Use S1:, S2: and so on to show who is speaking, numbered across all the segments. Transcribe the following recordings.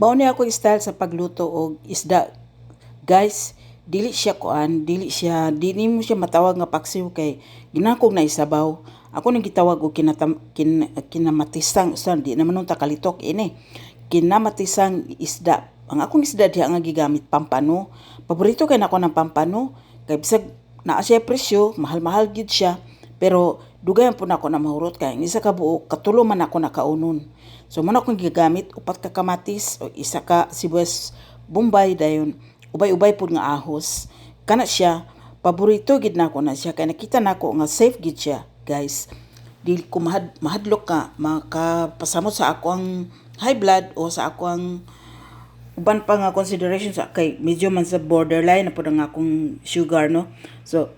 S1: Mao ni ako style sa pagluto og isda. Guys, dili mo siya matawag nga paksiw kay ginakog na isabaw. Ako nang gitawag og kinamatisang usan di naman nung takalitok ini. Kinamatisang isda. Ang akong isda diha nga gigamit pampano. Paborito kay nako ng pampano kay bisag naa siya presyo, mahal-mahal gid siya. Pero dugayan po na ako na mahurot kay isa ka buok katulo man ako nakaunon. So man akong gigamit upat ka kamatis o isa ka sibuyas bombay dayon ubay-ubay pud nga ahos. Kana siya paborito gid nako na siya kay nakita nako nga safe gid siya, guys. Dili ko mahadlok ka makapasamot sa ako ang high blood o sa ako ang uban pa nga consideration sa kay medyo man sa borderline na pud ang akong sugar, no. So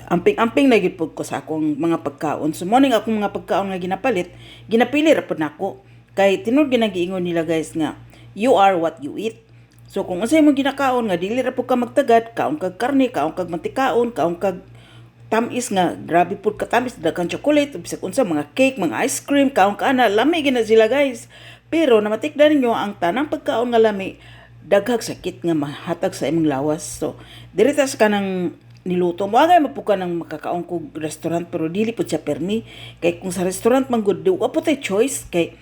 S1: amping-amping na gid pud ko sa akong mga pagkaon. So morning akong mga pagkaon nga ginapili ra pud nako. Kay tinud ginagiingon nila, guys, nga you are what you eat. So kung unsay mo ginakaon nga dili ra pud ka magtagad, kaon kag karne, kaon kag mantikaon, kaon kag tamis nga grabe pud ka tamis, daghang chocolate, bisag unsa mga cake, mga ice cream, kaon ka na lami gina sila, guys. Pero namatikdan ninyo ang tanang pagkaon nga lami daghag sakit nga mahatag sa imong lawas. So diri ta sa kanang niluto mo agay mapuka ng makakaon ko restaurant pero dili pud siya permi kay kung sa restaurant man gud wa po tay choice kay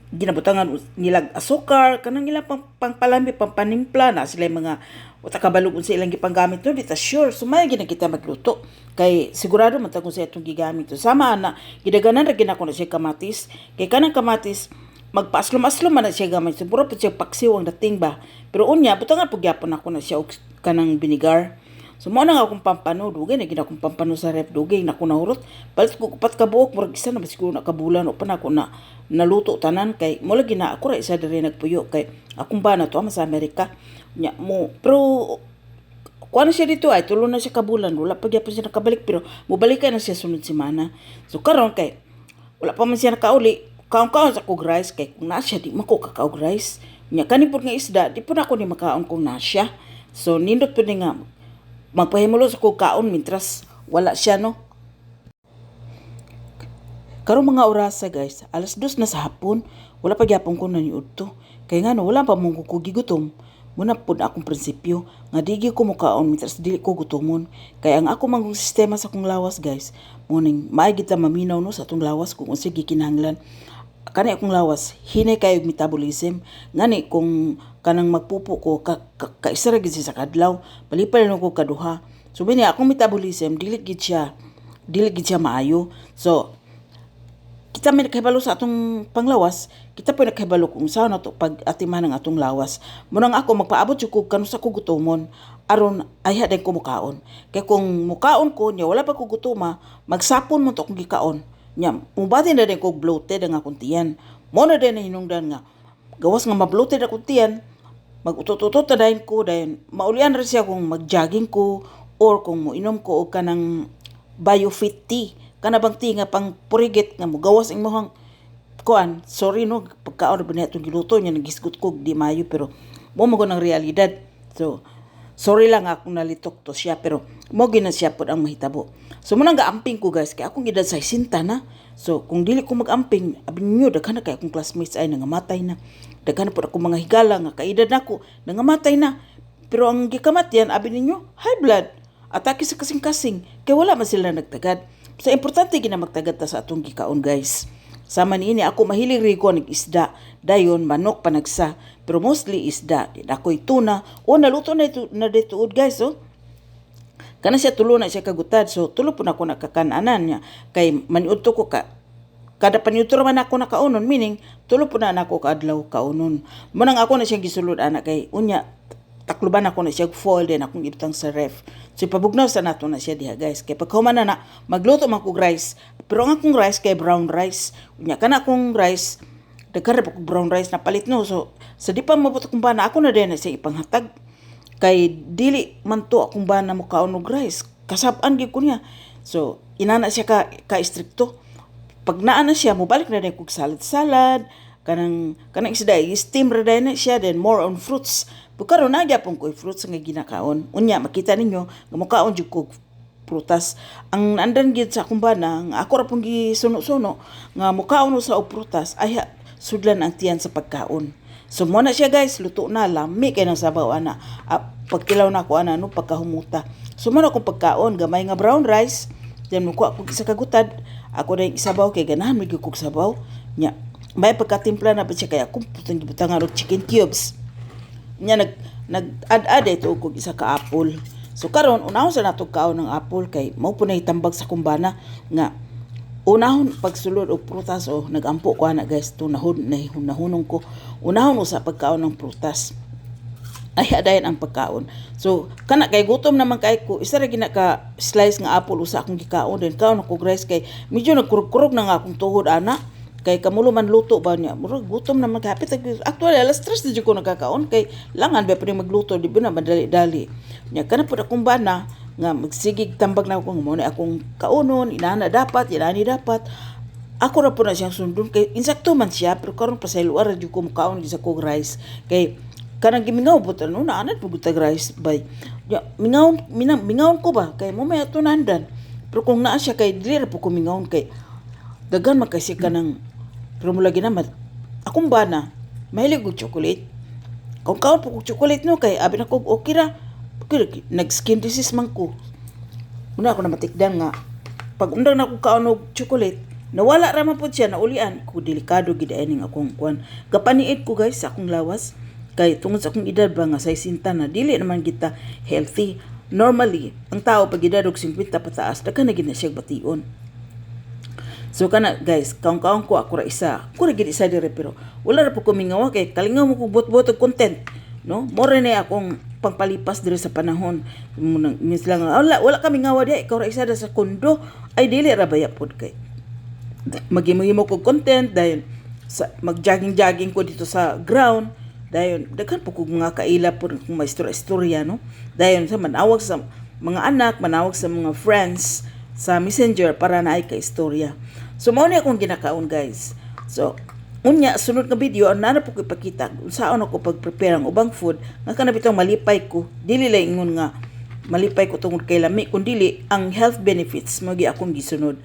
S1: ginabutangan nilag asukar kanang ilang pangpalami pampanimpla na sila mga uta kabalog unsa ilang gipanggamit no di ta sure sumay gina kita magluto kay sigurado man ta kung sa itong gigamit to sama ana gidaganan ra gina ko na siya kamatis kay kanang kamatis magpaaslom-aslom man na siya gamit siguro pud siya paksiw ang dating ba pero unya butangan pud gyapon ako na siya og kanang vinegar. So mo na nga akong pampano, dugay na gina akong pampano sa ref, dugay na ako nahurot. Palit ko kupat ka buok, murag isa na siguro nakabulan o pa na ako na naluto tanan kay mo lagi na ako ra isa diri nagpuyo kay akong bana to ama sa Amerika. Nya mo pero kuha na siya dito ay tulo na siya kabulan, wala pa gyapon siya nakabalik pero mobalik na siya sunod semana. So karon kay wala pa man siya nakauli, kaon-kaon sa kog rice kay kung na siya di man ko kakaog rice. Nya kani pud nga isda, di pud ako ni makaon kung na siya. So nindot pud nga magpahimulo sa kong kaon mintras wala siya, no. Karong mga orasa, guys, 2:00 na sa hapon, wala pa gyapon ko naniud to. Kaya nga no, wala pa mong gigutom. Muna po na akong prinsipyo, nga digi ko mukaon mintras dili ko gutomon. Kaya ang ako mangong sistema sa kong lawas, guys, muning maigit ta maminaw no sa atong lawas kung unsay gikinahanglan. Kani akong lawas hinay kayo metabolism ngani kung kanang magpupo ko kaisa ra gid sa kadlaw palipay lang ko kaduha so bini akong metabolism dili gid siya maayo. So kita may nakahibalo sa atong panglawas, kita po nakahibalo kung saan nato pag atiman ng atong lawas. Munang ako magpaabot jud ko kanus ako gutomon aron ay haday ko mukaon. Kay kung mukaon ko nya wala pa ko gutoma, magsapon mo to kung gikaon. Nya mubati na din ko bloated ang akong tiyan. Mo na din hinungdan nga gawas nga mabloated akong tiyan, magutot-utot na dahin ko dahin maulian ra siya kung mag-jogging ko or kung moinom ko og kanang biofit tea kana bang tea nga pang purigit nga mogawas imong kuan. Sorry no pagkaon ba natong giluto nya nagisgot ko di mayo pero mo mo ng realidad. So sorry lang akong nalitok to siya pero mo gina siya pud ang mahitabo. So munang gaamping ko, guys kay akong edad sa 60 na. So kung dili ko magamping abi ninyo daghan na kay akong classmates ay nangamatay na. Daghan na pud ako mga higala nga kaedad nako nangamatay na. Pero ang gikamatian abi ninyo high blood, atake sa kasing-kasing kay wala man sila nagtagad. So importante gina magtagad ta sa atong gikaon, guys. Sama niini ako mahilig ri ko isda, dayon manok panagsa, pero mostly isda. Di ako'y tuna o naluto na dituod, guys, oh. Kana siya tulo na siya kagutad, so tulo po na ako nakakananan niya. Kay maniudto ko kada paniudto man ako nakaunon, meaning tulo po na ako kaadlaw kaunon. Munang ako na siya gisulod anak kay unya takluban ako na siya foil din akong ibutang sa ref. So pabugnaw sa nato na siya diha, guys. Kay paghuman na magluto man kog rice. Pero ang akong rice kay brown rice. Unya kana akong rice daghan ra kog brown rice na palit, no. So sa di pa mabot akong bana ako na din na siya ipanghatag. Kay dili man to akong bana mo kaon og rice. Kasab-an gyud ko niya. So inana siya ka istrikto. Pag naa na siya mobalik na din kog salad kanang isda steam ra na siya then more on fruits. Pero karon na gyapon ko fruits nga ginakaon. Unya makita ninyo nga mukaon jud ko prutas. Ang andan gid sa akong bana nga ako ra pong gisuno-suno nga mukaon sa og prutas ay sudlan ang tiyan sa pagkaon. So mo na siya guys, luto na, lami kay ng sabaw ana. Pagkilaw na ako ana no pagkahumuta. So mo na akong pagkaon, gamay nga brown rice, then mo ko ako isa kagutad, ako na yung isabaw kay ganahan may kog sabaw. Nya, may pagkatimpla na pa siya kaya akong putang gibutangan og chicken cubes. Nya nag-add ito kog isa ka apple. So karon unahon sa nato kaon ng apple kay mao po na itambag sa kumbana nga unahon pagsulod og prutas o nagampo ko ana guys to nahunong ko unahon usa pagkaon ng prutas ay adayon ang pagkaon. So kana kay gutom naman kay ko isa ra gina ka slice nga apple usa akong gikaon then kaon ako rice kay medyo nagkurog-kurog na nga akong tuhod ana kay kamulo man luto ba niya murag gutom naman kapit actually alas 3 na jud ko nagkakaon kay langan ba pa magluto di ba na madali-dali nya kana pud akong bana nga magsigig tambag na ako mo na akong kaunon inana dapat inani dapat ako ra po na siyang sundon kay insakto man siya pero karon pa sa luar jud ko mukaon sa kog rice kay kanang gimingaw but ano na anad pugutag rice bay ya mingaon ko ba kay mo may atunandan pero kung naa siya kay dili ra po ko mingaon kay daghan makasi ka ng pero mula ginamat akong bana mahilig og chocolate kung kaon po kog chocolate no kay abi na kog okay ra nag-skin disease man ko. Una ako na matikdan nga, pag undang na ko kaon og chocolate, nawala raman po siya, naulian ko, delikado gidain ng akong kuan. Kapaniid ko guys sa akong lawas, kay tungod sa akong edad ba nga, sa isinta na, dili naman kita healthy. Normally, ang tao pag edad og 50 pataas, daghan na gina siya bation. So kana guys, kaon-kaon ko ako ra isa. Ako ra gid isa dire pero wala ra po ko mingawa kay kalingaw mo ko bot-bot og content, no? More na akong pangpalipas dire sa panahon mis lang wala kami ngawa di ikaw ra isa sa kondo ay dili ra baya pod kay magimo ko content dayon sa mag-jogging ko dito sa ground dayon daghan po kog mga kaila pod kung may istorya no dayon sa manawag sa mga anak manawag sa mga friends sa messenger para naay ka istorya so mao ni akong ginakaon guys so unya sunod nga video ang nana po ko ipakita saan ako pag-prepare ang ubang food nga kana bitong malipay ko dili lang ingon nga malipay ko tungod kay lami kun dili ang health benefits magi akong gisunod